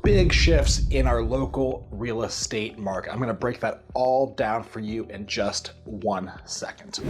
big shifts in our local real estate market. I'm going to break that all down for you in just 1 second.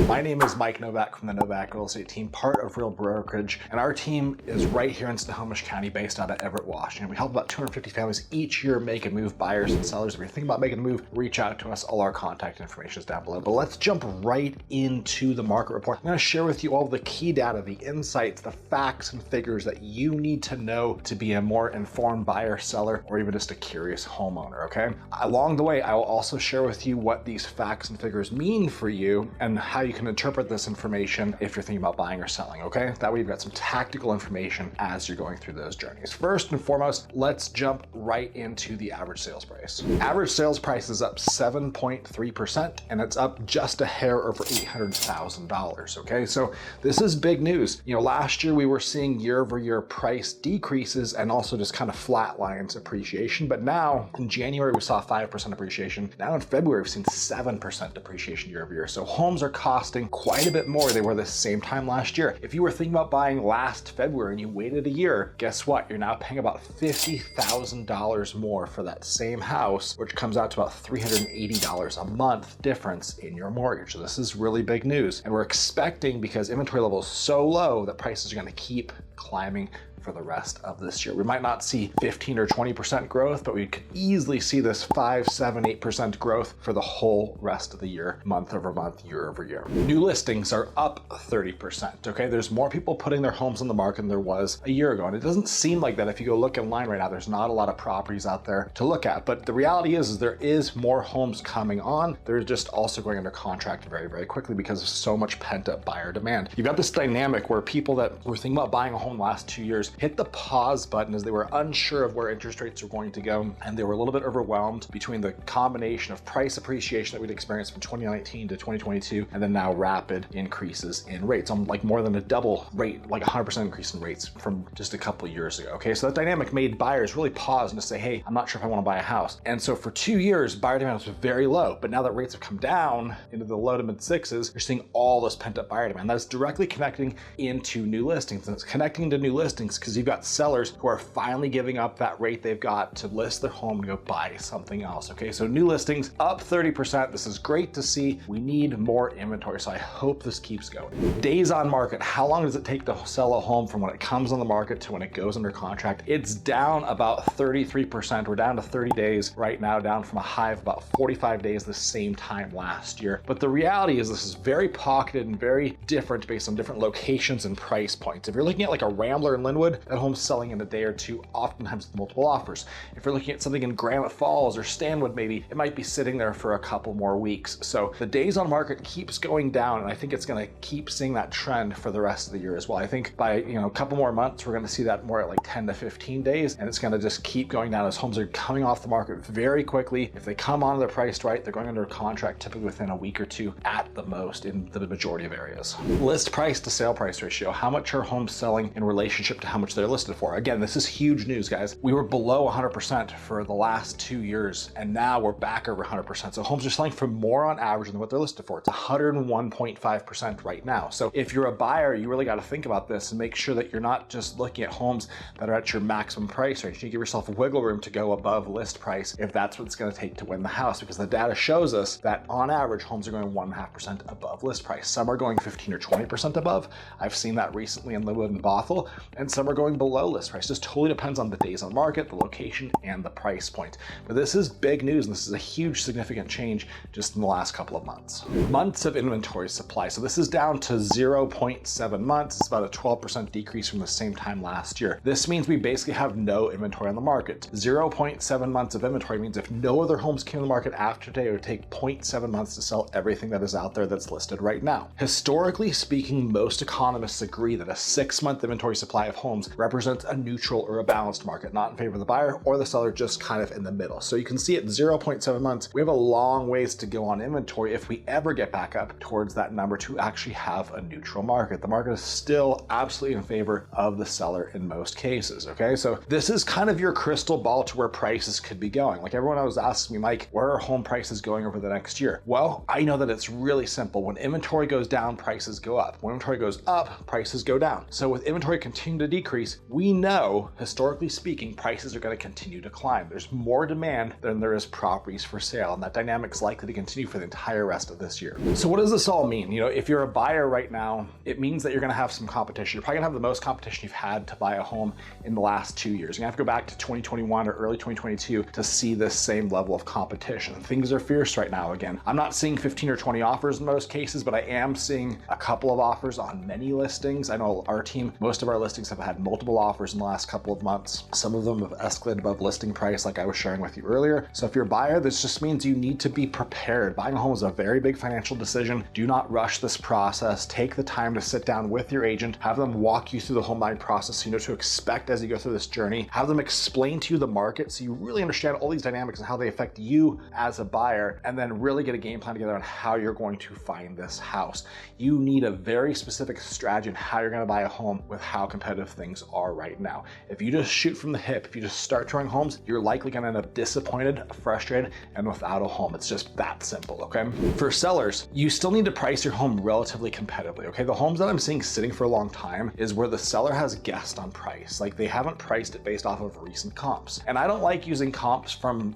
My name is Mike Novak from the Novak Real Estate Team, part of Real Brokerage, and our team is right here in Snohomish County based out of Everett, Washington. We help about 250 families each year make a move, buyers and sellers. If you're thinking about making a move, reach out to us. All our contact information is down below. But let's jump right into the market report. I'm going to share with you all the key data, the insights, the facts and figures that you need to know to be a more informed buyer, seller, or even just a curious homeowner, okay? Along the way, I will also share with you what these facts and figures mean for you and how you can interpret this information if you're thinking about buying or selling, okay? That way you've got some tactical information as you're going through those journeys. First and foremost, let's jump right into the average sales price. Average sales price is up 7.3%, and it's up just a hair over $800,000, okay? So this is big news. You know, last year we were seeing year-over-year price decreases and also just kind of flat lines appreciation, but now in January we saw 5% appreciation. Now in February we've seen 7% appreciation year-over-year. So homes are costing quite a bit more than they were the same time last year. If you were thinking about buying last February and you waited a year, guess what? You're now paying about $50,000 more for that same house, which comes out to about $380 a month difference in your mortgage. So this is really big news. And we're expecting, because inventory level is so low, that prices are going to keep climbing for the rest of this year. We might not see 15 or 20% growth, but we could easily see this 5, 7, 8% growth for the whole rest of the year, month over month, year over year. New listings are up 30%, okay? There's more people putting their homes on the market than there was a year ago. And it doesn't seem like that if you go look online right now. There's not a lot of properties out there to look at, but the reality is there is more homes coming on. They're just also going under contract very, very quickly because of so much pent up buyer demand. You've got this dynamic where people that were thinking about buying a home last 2 years hit the pause button as they were unsure of where interest rates were going to go, and they were a little bit overwhelmed between the combination of price appreciation that we'd experienced from 2019 to 2022 and then now rapid increases in rates, on like more than a double rate, like 100% increase in rates from just a couple of years ago. Okay, so that dynamic made buyers really pause and to say, hey, I'm not sure if I want to buy a house. And so for 2 years, buyer demand was very low, but now that rates have come down into the low to mid sixes, you're seeing all this pent up buyer demand. That's directly connecting into new listings, and it's connecting to new listings because you've got sellers who are finally giving up that rate they've got to list their home and go buy something else. Okay, so new listings up 30%. This is great to see. We need more inventory, so I hope this keeps going. Days on market. How long does it take to sell a home from when it comes on the market to when it goes under contract? It's down about 33%. We're down to 30 days right now, down from a high of about 45 days the same time last year. But the reality is this is very pocketed and very different based on different locations and price points. If you're looking at like a Rambler in Linwood, that home's selling in a day or two, oftentimes with multiple offers. If you're looking at something in Granite Falls or Stanwood, maybe it might be sitting there for a couple more weeks. So the days on market keeps going down, and I think it's going to keep seeing that trend for the rest of the year as well. I think by a couple more months, we're going to see that more at like 10 to 15 days, and it's going to just keep going down as homes are coming off the market very quickly. If they come on, they're priced right, they're going under contract typically within a week or two at the most in the majority of areas. List price to sale price ratio. How much are homes selling in relationship to how much they're listed for? Again, this is huge news, guys. We were below 100% for the last 2 years, and now we're back over 100%. So homes are selling for more on average than what they're listed for. It's 101.5% right now. So if you're a buyer, you really got to think about this and make sure that you're not just looking at homes that are at your maximum price range. You give yourself a wiggle room to go above list price if that's what it's going to take to win the house, because the data shows us that on average, homes are going 1.5% above list price. Some are going 15 or 20% above. I've seen that recently in Linwood and Bothell, and some are going below list price. Just totally depends on the days on market, the location, and the price point. But this is big news, and this is a huge significant change just in the last couple of months. Months of inventory supply. So this is down to 0.7 months. It's about a 12% decrease from the same time last year. This means we basically have no inventory on the market. 0.7 months of inventory means if no other homes came on the market after today, it would take 0.7 months to sell everything that is out there that's listed right now. Historically speaking, most economists agree that a 6-month inventory supply of homes homes represents a neutral or a balanced market, not in favor of the buyer or the seller, just kind of in the middle. So you can see at 0.7 months, we have a long ways to go on inventory if we ever get back up towards that number to actually have a neutral market. The market is still absolutely in favor of the seller in most cases, okay? So this is kind of your crystal ball to where prices could be going. Like everyone was asking me, Mike, where are home prices going over the next year? Well, I know that it's really simple. When inventory goes down, prices go up. When inventory goes up, prices go down. So with inventory continuing to decrease, we know, historically speaking, prices are going to continue to climb. There's more demand than there is properties for sale, and that dynamic is likely to continue for the entire rest of this year. So what does this all mean? You know, if you're a buyer right now, it means that you're going to have some competition. You're probably going to have the most competition you've had to buy a home in the last 2 years. You're going to have to go back to 2021 or early 2022 to see this same level of competition. Things are fierce right now. Again, I'm not seeing 15 or 20 offers in most cases, but I am seeing a couple of offers on many listings. I know our team, most of our listings have had multiple offers in the last couple of months. Some of them have escalated above listing price, like I was sharing with you earlier. So if you're a buyer, this just means you need to be prepared. Buying a home is a very big financial decision. Do not rush this process. Take the time to sit down with your agent, have them walk you through the home buying process so you know what to expect as you go through this journey. Have them explain to you the market so you really understand all these dynamics and how they affect you as a buyer, and then really get a game plan together on how you're going to find this house. You need a very specific strategy on how you're going to buy a home with how competitive things are right now. If you just shoot from the hip, if you just start touring homes, you're likely going to end up disappointed, frustrated, and without a home. It's just that simple, okay? For sellers, you still need to price your home relatively competitively, okay? The homes that I'm seeing sitting for a long time is where the seller has guessed on price. Like they haven't priced it based off of recent comps. And I don't like using comps from,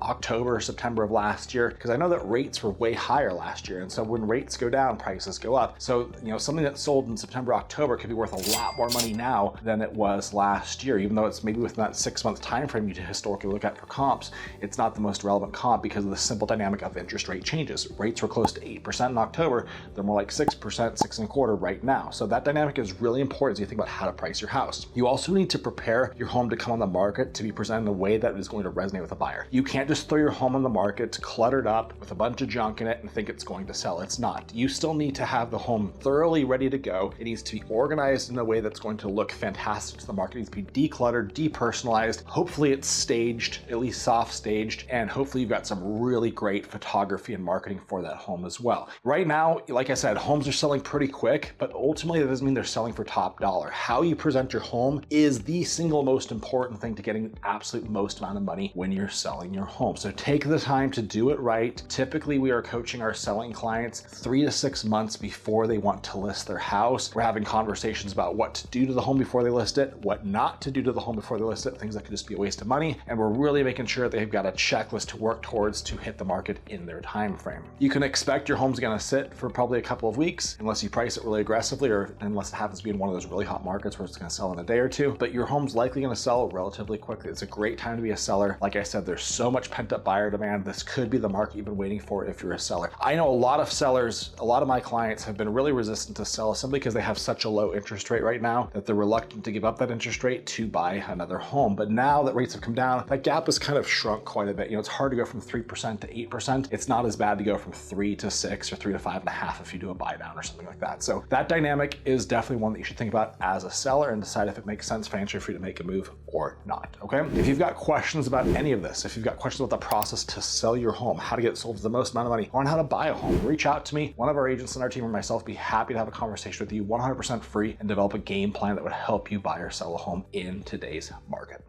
October or September of last year, because I know that rates were way higher last year. And so when rates go down, prices go up. So, something that sold in September, October could be worth a lot more money now than it was last year, even though it's maybe within that 6-month time frame you historically look at for comps. It's not the most relevant comp because of the simple dynamic of interest rate changes. Rates were close to 8% in October. They're more like 6%, 6.25% right now. So that dynamic is really important as you think about how to price your house. You also need to prepare your home to come on the market to be presented in a way that is going to resonate with a buyer. You can't just throw your home on the market cluttered up with a bunch of junk in it and think it's going to sell. It's not. You still need to have the home thoroughly ready to go. It needs to be organized in a way that's going to look fantastic to the market. It needs to be decluttered, depersonalized. Hopefully it's staged, at least soft staged, and hopefully you've got some really great photography and marketing for that home as well. Right now, like I said, homes are selling pretty quick, but ultimately that doesn't mean they're selling for top dollar. How you present your home is the single most important thing to getting the absolute most amount of money when you're selling your home. So take the time to do it right. Typically, we are coaching our selling clients 3 to 6 months before they want to list their house. We're having conversations about what to do to the home before they list it, what not to do to the home before they list it, things that could just be a waste of money. And we're really making sure they've got a checklist to work towards to hit the market in their time frame. You can expect your home's gonna sit for probably a couple of weeks unless you price it really aggressively or unless it happens to be in one of those really hot markets where it's gonna sell in a day or two, but your home's likely gonna sell relatively quickly. It's a great time to be a seller. Like I said, there's so much pent up buyer demand. This could be the market you've been waiting for if you're a seller. I know a lot of sellers, a lot of my clients have been really resistant to sell simply because they have such a low interest rate right now that they're reluctant to give up that interest rate to buy another home. But now that rates have come down, that gap has kind of shrunk quite a bit. It's hard to go from 3% to 8%. It's not as bad to go from 3 to 6 or 3 to 5.5 if you do a buy down or something like that. So that dynamic is definitely one that you should think about as a seller and decide if it makes sense financially for you to make a move or not, okay? If you've got questions about any of this, if you've got questions about the process to sell your home, how to get it sold for the most amount of money, or on how to buy a home, reach out to me. One of our agents on our team or myself be happy to have a conversation with you 100% free and develop a game plan that would help you buy or sell a home in today's market.